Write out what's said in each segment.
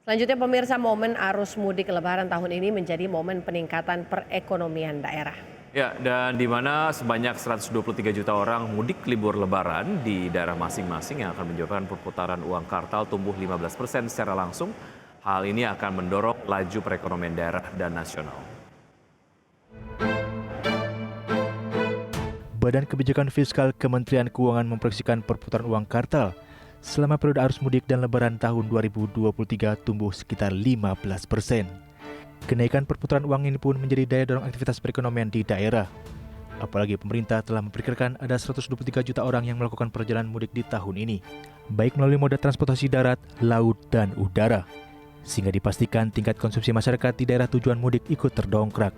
Selanjutnya pemirsa, momen arus mudik Lebaran tahun ini menjadi momen peningkatan perekonomian daerah. Ya, dan di mana sebanyak 123 juta orang mudik libur Lebaran di daerah masing-masing yang akan menyebabkan perputaran uang kartal tumbuh 15% secara langsung. Hal ini akan mendorong laju perekonomian daerah dan nasional. Badan Kebijakan Fiskal Kementerian Keuangan memproyeksikan perputaran uang kartal selama periode arus mudik dan Lebaran tahun 2023 tumbuh sekitar 15%. Kenaikan perputaran uang ini pun menjadi daya dorong aktivitas perekonomian di daerah. Apalagi pemerintah telah memperkirakan ada 123 juta orang yang melakukan perjalanan mudik di tahun ini, baik melalui moda transportasi darat, laut, dan udara. Sehingga dipastikan tingkat konsumsi masyarakat di daerah tujuan mudik ikut terdongkrak.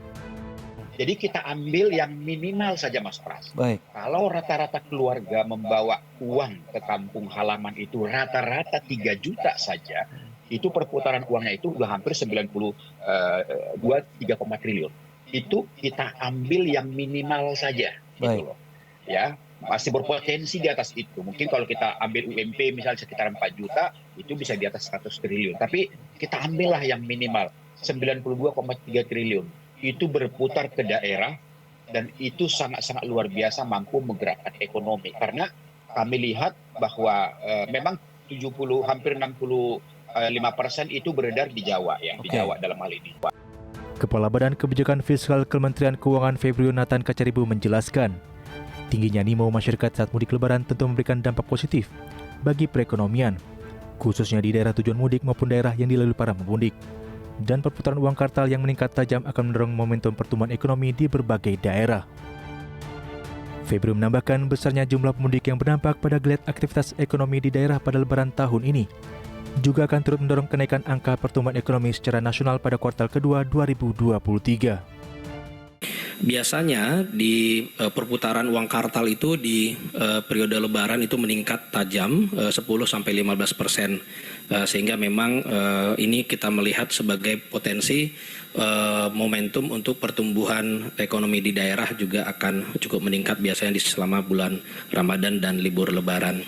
Jadi kita ambil yang minimal saja, Mas Pras. Baik. Kalau rata-rata keluarga membawa uang ke kampung halaman itu rata-rata 3 juta saja, itu perputaran uangnya itu udah hampir 3 triliun. Itu kita ambil yang minimal saja. Baik. Gitu loh. Ya, masih berpotensi di atas itu. Mungkin kalau kita ambil UMP misalnya sekitar 4 juta, itu bisa di atas 100 triliun. Tapi kita ambillah yang minimal, 92,3 triliun. Itu berputar ke daerah dan itu sangat-sangat luar biasa mampu menggerakkan ekonomi. Karena kami lihat bahwa memang hampir 65% itu beredar di Jawa, ya, di Jawa dalam hal ini. Kepala Badan Kebijakan Fiskal Kementerian Keuangan Febrio Nathan Kacaribu menjelaskan, tingginya animo masyarakat saat mudik Lebaran tentu memberikan dampak positif bagi perekonomian, khususnya di daerah tujuan mudik maupun daerah yang dilalui para pemudik. Dan perputaran uang kartal yang meningkat tajam akan mendorong momentum pertumbuhan ekonomi di berbagai daerah. Febrio menambahkan besarnya jumlah pemudik yang berdampak pada geliat aktivitas ekonomi di daerah pada Lebaran tahun ini juga akan turut mendorong kenaikan angka pertumbuhan ekonomi secara nasional pada kuartal kedua 2023. Biasanya di perputaran uang kartal itu di periode Lebaran itu meningkat tajam 10-15%, sehingga memang ini kita melihat sebagai potensi momentum untuk pertumbuhan ekonomi di daerah juga akan cukup meningkat biasanya di selama bulan Ramadan dan libur Lebaran.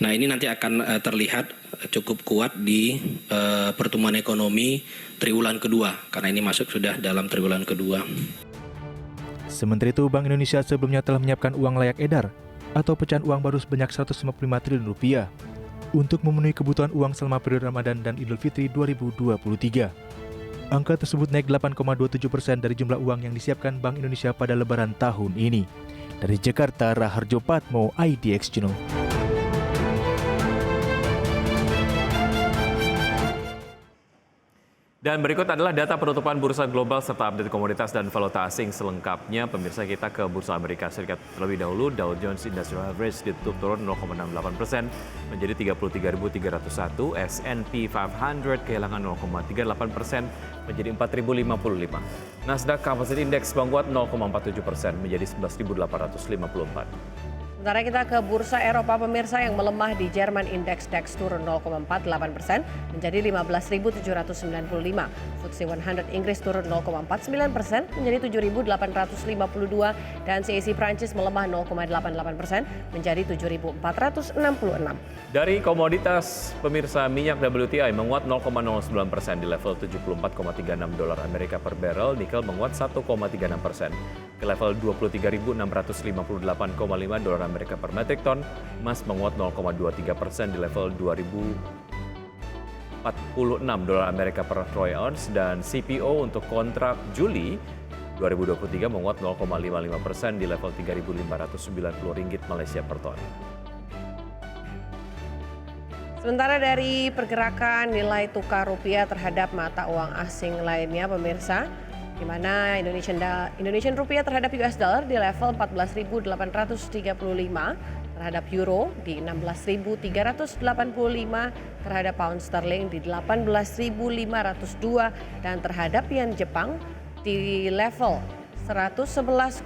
Nah, ini nanti akan terlihat cukup kuat di pertumbuhan ekonomi triwulan kedua, karena ini masuk sudah dalam triwulan kedua. Sementara itu, Bank Indonesia sebelumnya telah menyiapkan uang layak edar atau pecahan uang baru sebanyak 155 triliun rupiah untuk memenuhi kebutuhan uang selama periode Ramadan dan Idul Fitri 2023. Angka tersebut naik 8,27% dari jumlah uang yang disiapkan Bank Indonesia pada Lebaran tahun ini. Dari Jakarta, Raharjo Patmo, IDX Channel. Dan berikut adalah data penutupan bursa global serta update komoditas dan valuta asing selengkapnya. Pemirsa, kita ke bursa Amerika Serikat terlebih dahulu. Dow Jones Industrial Average ditutup turun 0,68% menjadi 33.301. S&P 500 kehilangan 0,38% menjadi 4.055. Nasdaq Composite Index menguat 0,47% menjadi 11.854. Sementara kita ke bursa Eropa, pemirsa, yang melemah di Jerman, indeks DAX turun 0,48% menjadi 15.795. FTSE 100 Inggris turun 0,49% menjadi 7.852 dan CAC Prancis melemah 0,88% menjadi 7.466. Dari komoditas, pemirsa, minyak WTI menguat 0,09% di level 74,36 dolar Amerika per barrel. Nikel menguat 1,36% ke level 23.658,5 dolar Amerika per metric ton. Emas menguat 0,23% di level 2.046 dolar Amerika per troy ounce, dan CPO untuk kontrak Juli 2023 menguat 0,55% di level 3.590 ringgit Malaysia per ton. Sementara dari pergerakan nilai tukar rupiah terhadap mata uang asing lainnya, pemirsa, di mana Indonesian rupiah terhadap US dollar di level 14.835, terhadap euro di 16.385, terhadap pound sterling di 18.502, dan terhadap yen Jepang di level 111,15.